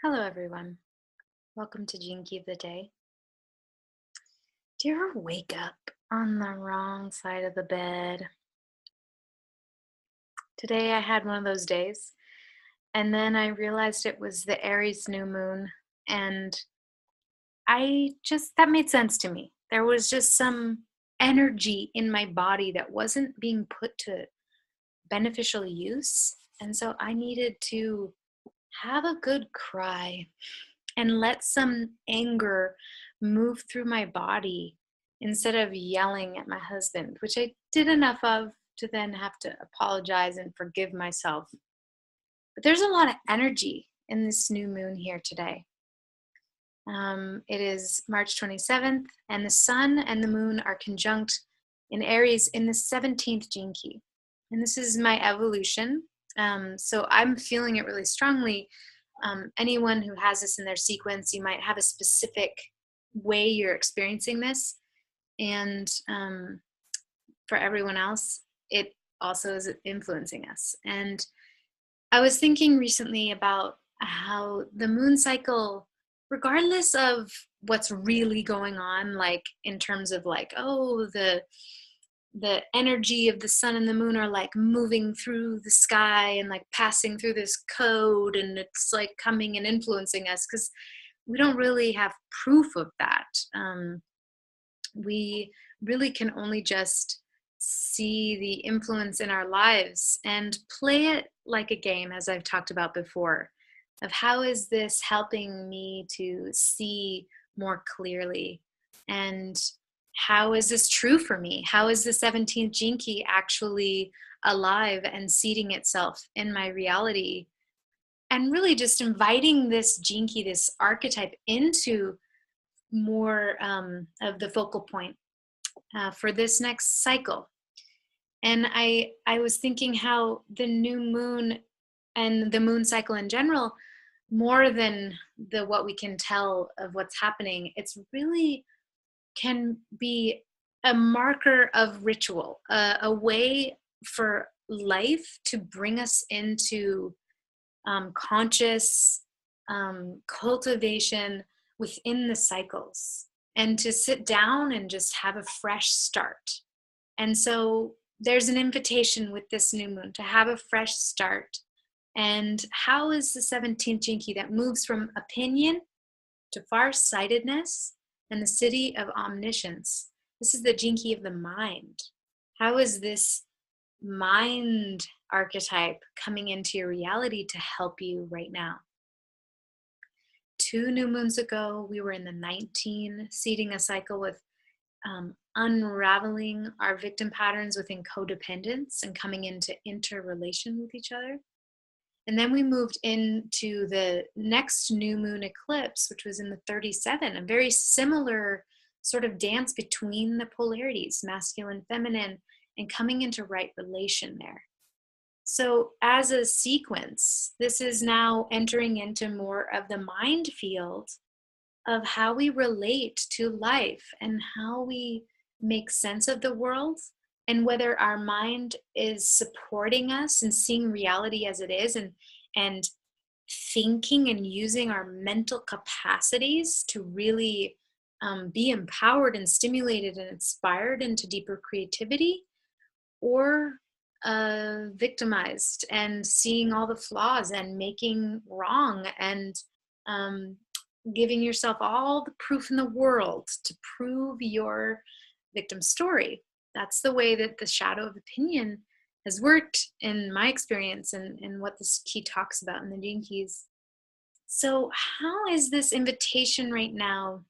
Hello, everyone. Welcome to Gene Key of the Day. Do you ever wake up on the wrong side of the bed? Today I had one of those days, and then I realized it was the Aries new moon, and that made sense to me. There was just some energy in my body that wasn't being put to beneficial use. And so I needed to have a good cry and let some anger move through my body instead of yelling at my husband, which I did enough of to then have to apologize and forgive myself. But there's a lot of energy in this new moon here today. It is March 27th, and the sun and the moon are conjunct in Aries in the 17th gene key. And this is my evolution. So I'm feeling it really strongly. Anyone who has this in their sequence, you might have a specific way you're experiencing this. And for everyone else, it also is influencing us. And I was thinking recently about how the moon cycle, regardless of what's really going on, like in terms of like, oh, the energy of the sun and the moon are like moving through the sky and like passing through this code, and it's like coming and influencing us because we don't really have proof of that. We really can only just see the influence in our lives and play it like a game, as I've talked about before, of how is this helping me to see more clearly, and how is this true for me? How is the 17th gene key actually alive and seeding itself in my reality? And really just inviting this gene key, this archetype, into more of the focal point for this next cycle. And I was thinking how the new moon and the moon cycle in general, more than the what we can tell of what's happening, it's really can be a marker of ritual, a way for life to bring us into conscious cultivation within the cycles, and to sit down and just have a fresh start. And so there's an invitation with this new moon to have a fresh start. And how is the 17th gene key that moves from opinion to farsightedness and the city of omniscience? This is the gene key of the mind. How is this mind archetype coming into your reality to help you right now? 2 new moons ago, we were in the 19, seeding a cycle with unraveling our victim patterns within codependence and coming into interrelation with each other. And then we moved into the next new moon eclipse, which was in the 37, a very similar sort of dance between the polarities, masculine, feminine, and coming into right relation there. So, as a sequence, this is now entering into more of the mind field of how we relate to life and how we make sense of the world, and whether our mind is supporting us and seeing reality as it is, and thinking and using our mental capacities to really be empowered and stimulated and inspired into deeper creativity, or victimized and seeing all the flaws and making wrong, and um, giving yourself all the proof in the world to prove your victim story. That's the way that the shadow of opinion has worked in my experience, and what this key talks about in the Gene Keys. So, how is this invitation right now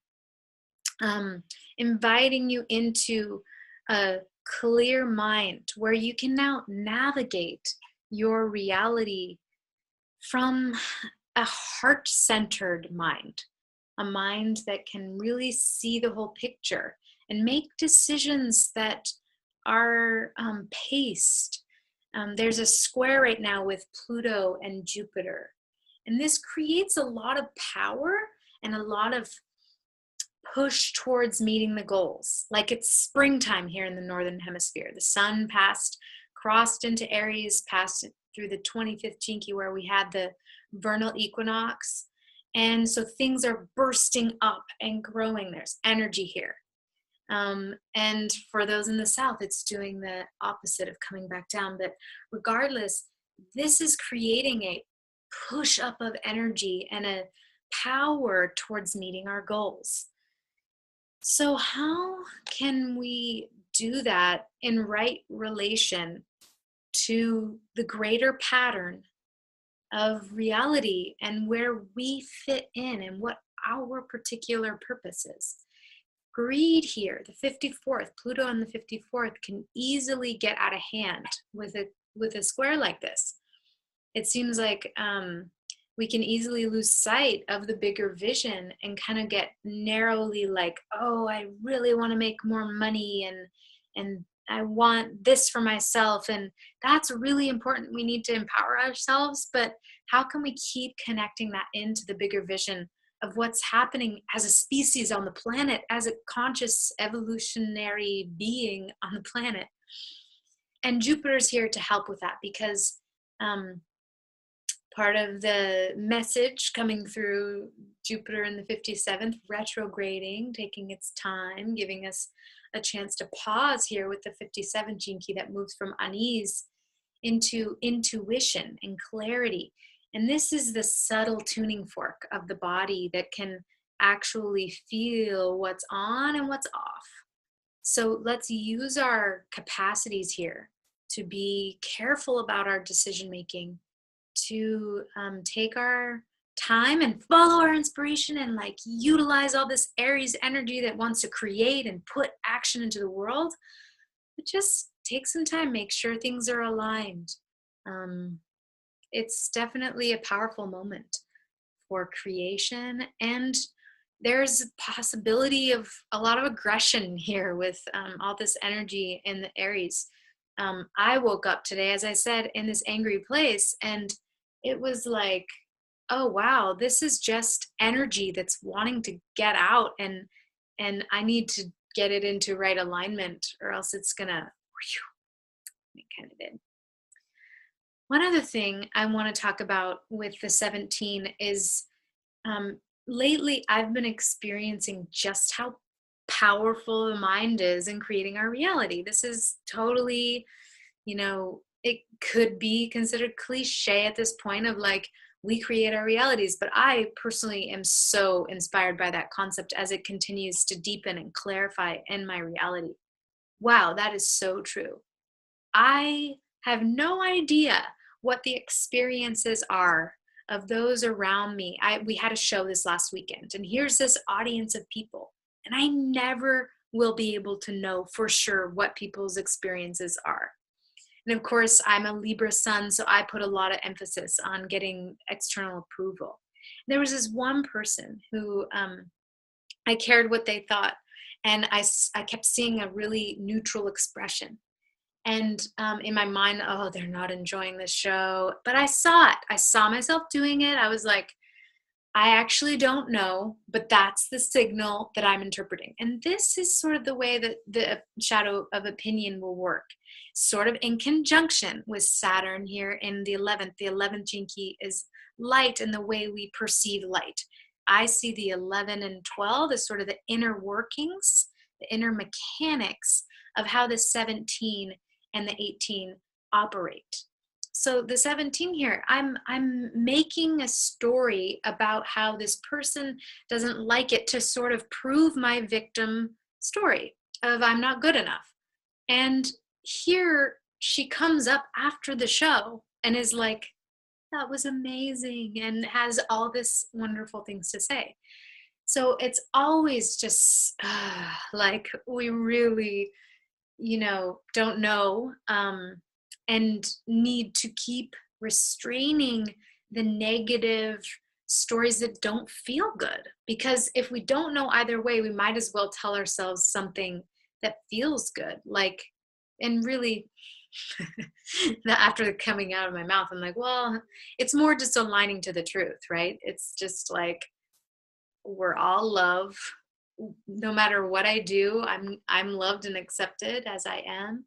inviting you into a clear mind where you can now navigate your reality from a heart centered mind, a mind that can really see the whole picture and make decisions that are paced? There's a square right now with Pluto and Jupiter, and this creates a lot of power and a lot of push towards meeting the goals. Like it's springtime here in the Northern Hemisphere. The sun crossed into Aries, passed through the 25th Chinky where we had the vernal equinox. And so things are bursting up and growing. There's energy here. And for those in the south, it's doing the opposite of coming back down. But regardless, this is creating a push up of energy and a power towards meeting our goals. So, how can we do that in right relation to the greater pattern of reality and where we fit in and what our particular purpose is? Greed here, the 54th, Pluto on the 54th can easily get out of hand with a square like this. It seems like we can easily lose sight of the bigger vision and kind of get narrowly like, oh, I really want to make more money and I want this for myself. And that's really important. We need to empower ourselves, but how can we keep connecting that into the bigger vision of what's happening as a species on the planet, as a conscious evolutionary being on the planet? And Jupiter's here to help with that because part of the message coming through Jupiter in the 57th, retrograding, taking its time, giving us a chance to pause here with the 57 gene key that moves from unease into intuition and clarity. And this is the subtle tuning fork of the body that can actually feel what's on and what's off. So let's use our capacities here to be careful about our decision making, to take our time and follow our inspiration and like utilize all this Aries energy that wants to create and put action into the world. But just take some time, make sure things are aligned. It's definitely a powerful moment for creation, and there's a possibility of a lot of aggression here with all this energy in the Aries. I woke up today, as I said, in this angry place, and it was like, oh wow, this is just energy that's wanting to get out, and I need to get it into right alignment, or else it's gonna. It kind of did. One other thing I want to talk about with the 17 is lately I've been experiencing just how powerful the mind is in creating our reality. This is totally, it could be considered cliche at this point of like, we create our realities, but I personally am so inspired by that concept as it continues to deepen and clarify in my reality. Wow, that is so true. I have no idea what the experiences are of those around me. We had a show this last weekend, and here's this audience of people, and I never will be able to know for sure what people's experiences are. And of course, I'm a Libra sun, so I put a lot of emphasis on getting external approval. There was this one person who I cared what they thought, and I kept seeing a really neutral expression. And in my mind, oh, they're not enjoying the show. But I saw it. I saw myself doing it. I was like, I actually don't know, but that's the signal that I'm interpreting. And this is sort of the way that the shadow of opinion will work, sort of in conjunction with Saturn here in the 11th. The 11th gene key is light and the way we perceive light. I see the 11 and 12 as sort of the inner workings, the inner mechanics of how the 17 and the 18 operate. So the 17 here, I'm making a story about how this person doesn't like it to sort of prove my victim story of I'm not good enough. And here she comes up after the show and is like, that was amazing, and has all this wonderful things to say. So it's always just like we really, don't know, and need to keep restraining the negative stories that don't feel good. Because if we don't know either way, we might as well tell ourselves something that feels good. Like, and really, after coming out of my mouth, I'm like, well, it's more just aligning to the truth, right? It's just like, we're all love. No matter what I do, I'm loved and accepted as I am.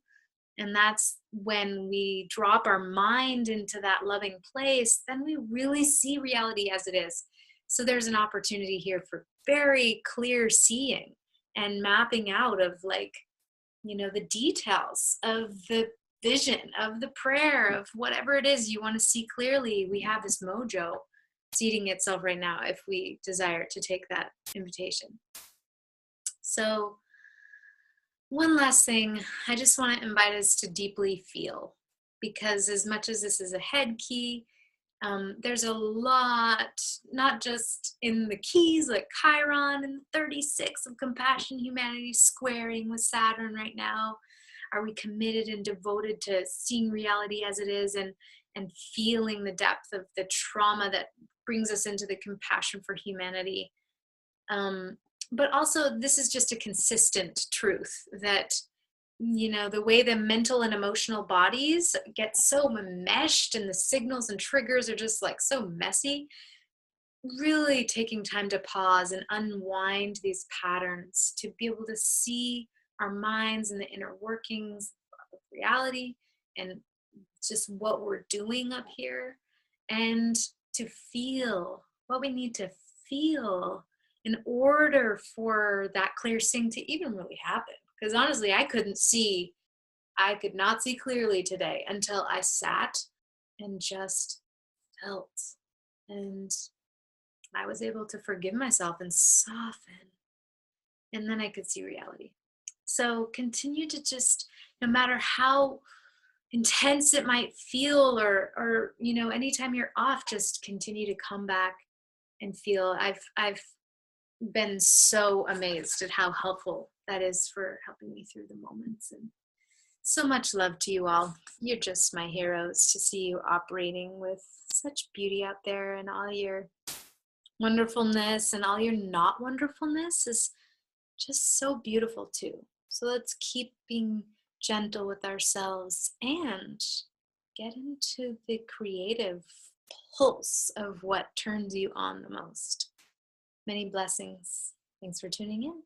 And that's when we drop our mind into that loving place, then we really see reality as it is. So there's an opportunity here for very clear seeing and mapping out of like, the details of the vision, of the prayer, of whatever it is you want to see clearly. We have this mojo seeding itself right now if we desire to take that invitation. So, one last thing, I just want to invite us to deeply feel, because as much as this is a head key, there's a lot, not just in the keys like Chiron and 36 of compassion, humanity squaring with Saturn right now. Are we committed and devoted to seeing reality as it is, and feeling the depth of the trauma that brings us into the compassion for humanity? But also, this is just a consistent truth that, the way the mental and emotional bodies get so meshed and the signals and triggers are just like so messy, really taking time to pause and unwind these patterns to be able to see our minds and the inner workings of reality and just what we're doing up here, and to feel what we need to feel in order for that clear seeing to even really happen. Because honestly, I could not see clearly today until I sat and just felt. And I was able to forgive myself and soften. And then I could see reality. So continue to just, no matter how intense it might feel, or anytime you're off, just continue to come back and feel. I've been so amazed at how helpful that is for helping me through the moments. And so much love to you all. You're just my heroes. To see you operating with such beauty out there, and all your wonderfulness and all your not wonderfulness is just so beautiful too. So let's keep being gentle with ourselves and get into the creative pulse of what turns you on the most. Many blessings. Thanks for tuning in.